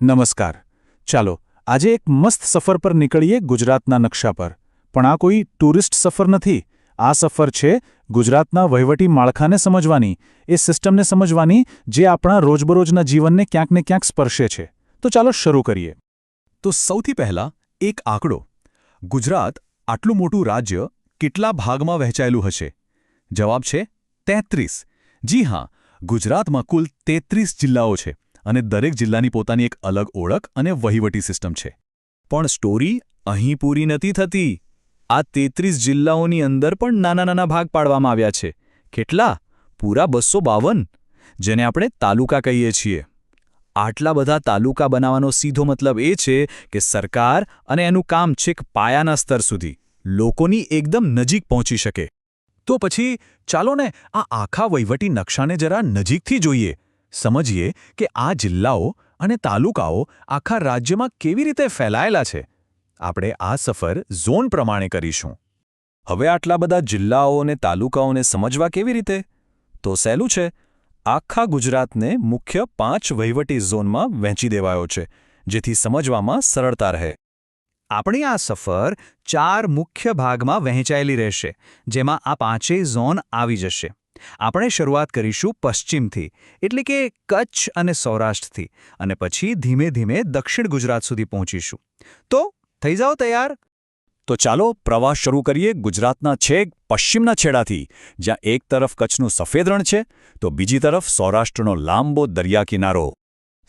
નમસ્કાર. ચાલો આજે એક મસ્ત સફર પર નીકળીએ ગુજરાતના નકશા પર. પણ આ કોઈ ટૂરિસ્ટ સફર નથી. આ સફર છે ગુજરાતના વહીવટી માળખાને સમજવાની, એ સિસ્ટમને સમજવાની જે આપણા રોજબરોજના જીવનને ક્યાંક ને ક્યાંક સ્પર્શે છે. તો ચાલો શરૂ કરીએ. તો સૌથી પહેલા એક આંકડો. ગુજરાત આટલું મોટું રાજ્ય કેટલા ભાગમાં વહેંચાયેલું હશે? જવાબ છે 33. જી હા, ગુજરાતમાં કુલ 33 જિલ્લાઓ છે અને દરેક જિલ્લાની પોતાની એક અલગ ઓળખ અને વહીવટી સિસ્ટમ છે. પણ સ્ટોરી અહીં પૂરી નથી થતી. આ 33 જિલ્લાઓની અંદર પણ નાના નાના ભાગ પાડવામાં આવ્યા છે. કેટલા? પૂરા 252, જેને આપણે તાલુકા કહીએ છીએ. આટલા બધા તાલુકા બનાવવાનો સીધો મતલબ એ છે કે સરકાર અને એનું કામ છેક પાયાના સ્તર સુધી લોકોની એકદમ નજીક પહોંચી શકે. તો પછી ચાલો ને આ આખા વહીવટી નકશાને જરા નજીકથી જોઈએ. સમજીએ કે આ જિલ્લાઓ અને તાલુકાઓ આખા રાજ્યમાં કેવી રીતે ફેલાયેલા છે. આપણે આ સફર ઝોન પ્રમાણે કરીશું. હવે આટલા બધા જિલ્લાઓ અને તાલુકાઓને સમજવા કેવી રીતે? તો સહેલું છે. આખા ગુજરાતને મુખ્ય 5 વહીવટી ઝોનમાં વહેંચી દેવાયો છે, જેથી સમજવામાં સરળતા રહે. આપણી આ સફર 4 મુખ્ય ભાગમાં વહેંચાયેલી રહેશે, જેમાં આ 5 ઝોન આવી જશે. આપણે શરૂઆત કરીશું પશ્ચિમથી, એટલે કે કચ્છ અને સૌરાષ્ટ્રથી, અને પછી ધીમે ધીમે દક્ષિણ ગુજરાત સુધી પહોંચીશું. તો થઈ જાઓ તૈયાર. તો ચાલો પ્રવાસ શરૂ કરીએ ગુજરાતના છેક પશ્ચિમના છેડાથી, જ્યાં એક તરફ કચ્છનું સફેદ રણ છે તો બીજી તરફ સૌરાષ્ટ્રનો લાંબો દરિયા કિનારો.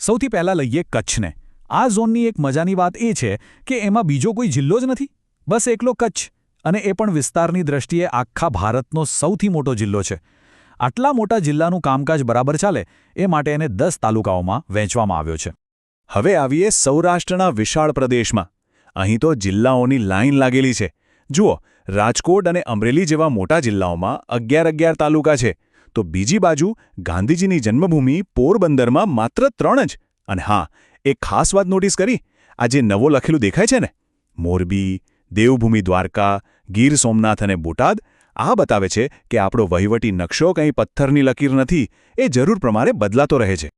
સૌથી પહેલાં લઈએ કચ્છને. આ ઝોનની એક મજાની વાત એ છે કે એમાં બીજો કોઈ જિલ્લો જ નથી, બસ એકલો કચ્છ, અને એ પણ વિસ્તારની દ્રષ્ટિએ આખા ભારતનો સૌથી મોટો જિલ્લો છે. આટલા મોટા જિલ્લાનું કામકાજ બરાબર ચાલે એ માટે એને 10 તાલુકાઓમાં વહેંચવામાં આવ્યો છે. હવે આવીએ સૌરાષ્ટ્રના વિશાળ પ્રદેશમાં. અહીં તો જિલ્લાઓની લાઇન લાગેલી છે. જુઓ, રાજકોટ અને અમરેલી જેવા મોટા જિલ્લાઓમાં 11 તાલુકા છે, તો બીજી બાજુ ગાંધીજીની જન્મભૂમિ પોરબંદરમાં માત્ર 3 જ. અને હા, એક ખાસ વાત નોટિસ કરી? આ જે નવો લખેલું દેખાય છે ને, મોરબી, દેવભૂમિ દ્વારકા, ગીર સોમનાથ અને બોટાદ, આ બતાવે છે કે આપણો વહીવટી નકશો કંઈ પથ્થરની લકીર નથી, એ જરૂર પ્રમાણે બદલાતો રહે છે.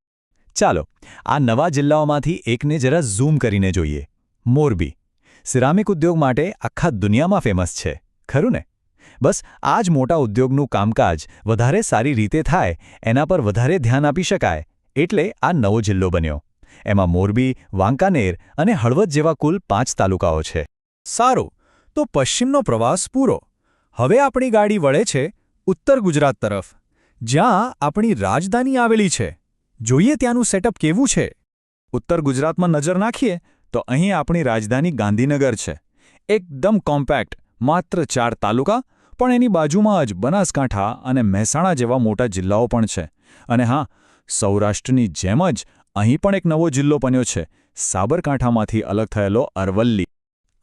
ચાલો આ નવા જિલ્લાઓમાંથી એકને જરા ઝૂમ કરીને જોઈએ. મોરબી સિરામિક ઉદ્યોગ માટે આખા દુનિયામાં ફેમસ છે, ખરું ને? બસ આ જ મોટા ઉદ્યોગનું કામકાજ વધારે સારી રીતે થાય, એના પર વધારે ધ્યાન આપી શકાય, એટલે આ નવો જિલ્લો બન્યો. એમાં મોરબી, વાંકાનેર અને હળવદ જેવા કુલ 5 તાલુકાઓ છે. સારું, તો પશ્ચિમનો પ્રવાસ પૂરો. હવે આપણી ગાડી વળે છે ઉત્તર ગુજરાત તરફ, જ્યાં આપણી રાજધાની આવેલી છે. જોઈએ ત્યાંનું સેટઅપ કેવું છે. ઉત્તર ગુજરાતમાં નજર નાખીએ તો અહીં આપણી રાજધાની ગાંધીનગર છે. એકદમ કોમ્પેક્ટ, માત્ર 4 તાલુકા, પણ એની બાજુમાં જ બનાસકાંઠા અને મહેસાણા જેવા મોટા જિલ્લાઓ પણ છે. અને હા, સૌરાષ્ટ્રની જેમ જ અહીં પણ એક નવો જિલ્લો બન્યો છે, સાબરકાંઠામાંથી અલગ થયેલો અરવલ્લી.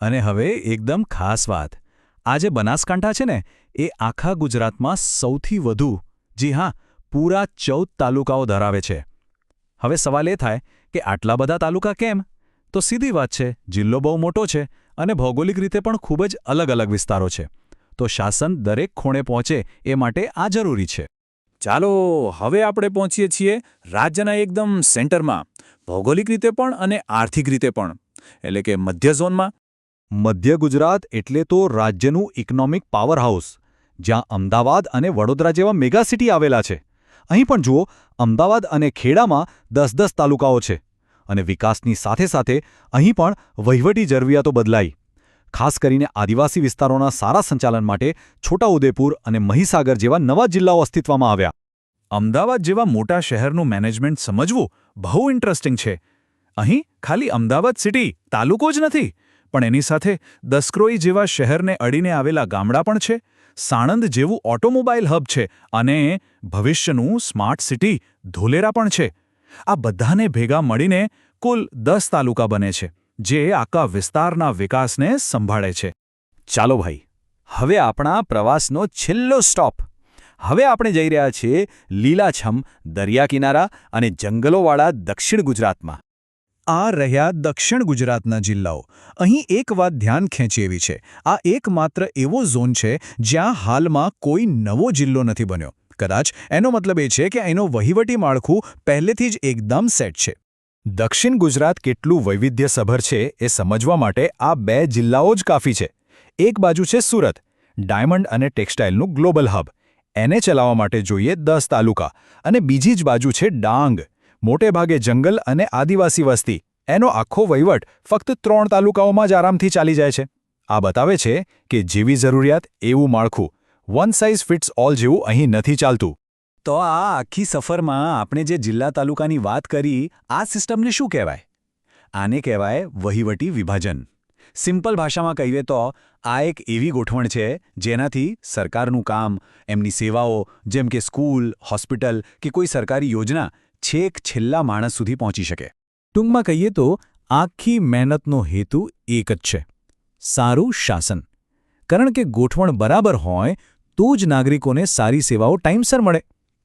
અને હવે એકદમ ખાસ વાત, આ જે બનાસકાંઠા છે ને, એ આખા ગુજરાતમાં સૌથી વધુ, જી હા, પૂરા 14 તાલુકાઓ ધરાવે છે. હવે સવાલ એ થાય કે આટલા બધા તાલુકા કેમ? તો સીધી વાત છે, જિલ્લો બહુ મોટો છે અને ભૌગોલિક રીતે પણ ખૂબ જ અલગ વિસ્તારો છે. તો શાસન દરેક ખૂણે પહોંચે એ માટે આ જરૂરી છે. ચાલો હવે આપણે પહોંચીએ છીએ રાજ્યના એકદમ સેન્ટરમાં, ભૌગોલિક રીતે પણ અને આર્થિક રીતે પણ, એટલે કે મધ્ય ઝોનમાં. મધ્ય ગુજરાત એટલે તો રાજ્યનું ઇકોનોમિક પાવરહાઉસ, જ્યાં અમદાવાદ અને વડોદરા જેવા મેગા સિટી આવેલા છે. અહીં પણ જુઓ, અમદાવાદ અને ખેડામાં 10 તાલુકાઓ છે. અને વિકાસની સાથે સાથે અહીં પણ વહીવટી જરૂરિયાતો બદલાઈ. ખાસ કરીને આદિવાસી વિસ્તારોના સારા સંચાલન માટે છોટાઉદેપુર અને મહીસાગર જેવા નવા જિલ્લાઓ અસ્તિત્વમાં આવ્યા. અમદાવાદ જેવા મોટા શહેરનું મેનેજમેન્ટ સમજવું બહુ ઇન્ટરેસ્ટિંગ છે. અહીં ખાલી અમદાવાદ સિટી તાલુકો જ નથી, પણ એની સાથે દસક્રોઈ જેવા શહેરને અડીને આવેલા ગામડા પણ છે. સાણંદ જેવું ઓટોમોબાઈલ હબ છે અને ભવિષ્યનું સ્માર્ટ સિટી ધોલેરા પણ છે. આ બધાને ભેગા મળીને કુલ 10 તાલુકા બને છે, જે આખા વિસ્તારના વિકાસને સંભાળે છે. ચાલો ભાઈ, હવે આપણા પ્રવાસનો છેલ્લો સ્ટોપ. હવે આપણે જઈ રહ્યા છીએ લીલાછમ દરિયા કિનારા અને જંગલોવાળા દક્ષિણ ગુજરાતમાં. આ રહ્યા દક્ષિણ ગુજરાતના જિલ્લાઓ. અહીં એક વાત ધ્યાન ખેંચી એવી છે, આ એકમાત્ર એવો ઝોન છે જ્યાં હાલમાં કોઈ નવો જિલ્લો નથી બન્યો. કદાચ એનો મતલબ એ છે કે એનો વહીવટી માળખું પહેલેથી જ એકદમ સેટ છે. દક્ષિણ ગુજરાત કેટલું વૈવિધ્યસભર છે એ સમજવા માટે આ 2 જિલ્લાઓ જ કાફી છે. એક બાજુ છે સુરત, ડાયમંડ અને ટેક્સટાઇલનું ગ્લોબલ હબ. એને ચલાવવા માટે જોઈએ 10 તાલુકા. અને બીજી જ બાજુ છે ડાંગ, મોટેભાગે જંગલ અને આદિવાસી વસ્તી. એનો આખો વહીવટ ફક્ત 3 તાલુકાઓમાં જ આરામથી ચાલી જાય છે. આ બતાવે છે કે જેવી જરૂરિયાત એવું માળખું, વન સાઇઝ ફિટ્સ ઓલ જેવું અહીં નથી ચાલતું. તો આ આખી સફરમાં આપણે જે જિલ્લા તાલુકાની વાત કરી, આ સિસ્ટમને શું કહેવાય? આને કહેવાય વહીવટી વિભાજન. સિમ્પલ ભાષામાં કહીએ તો આ એક એવી ગોઠવણ છે જેનાથી સરકારનું કામ, એમની સેવાઓ જેમ કે સ્કૂલ, હોસ્પિટલ કે કોઈ સરકારી યોજના છેક છેલ્લા માણસ સુધી પહોંચી શકે. ટૂંકમાં કહીએ તો આખી મહેનતનો હેતુ એક જ છે: સારું શાસન. કારણ કે ગોઠવણ બરાબર હોય તો જ નાગરિકોને સારી સેવાઓ ટાઈમસર મળે.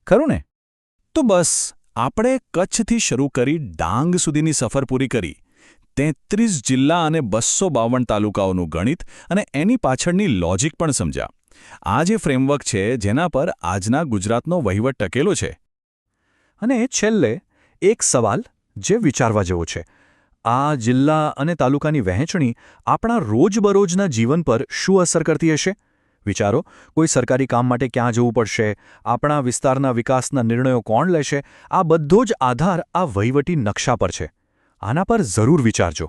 ખરું ને? તો બસ આપણે કચ્છથી શરૂ કરી ડાંગ સુધીની સફર પૂરી કરી. 33 જિલ્લા અને 252 તાલુકાઓનું ગણિત અને એની પાછળની લોજિક પણ સમજ્યા. આ જે ફ્રેમવર્ક છે જેના પર આજના ગુજરાતનો વહીવટ ટકેલો છે. અને છેલ્લે એક સવાલ જે વિચારવા જેવો છે. આ જિલ્લા અને તાલુકાની વહેંચણી આપણા રોજબરોજના જીવન પર શું અસર કરતી હશે? વિચારો, કોઈ સરકારી કામ માટે ક્યાં જવું પડશે, આપણા વિસ્તારના વિકાસના નિર્ણયો કોણ લેશે, આ બધો જ આધાર આ વહીવટી નકશા પર છે. આના પર જરૂર વિચારજો.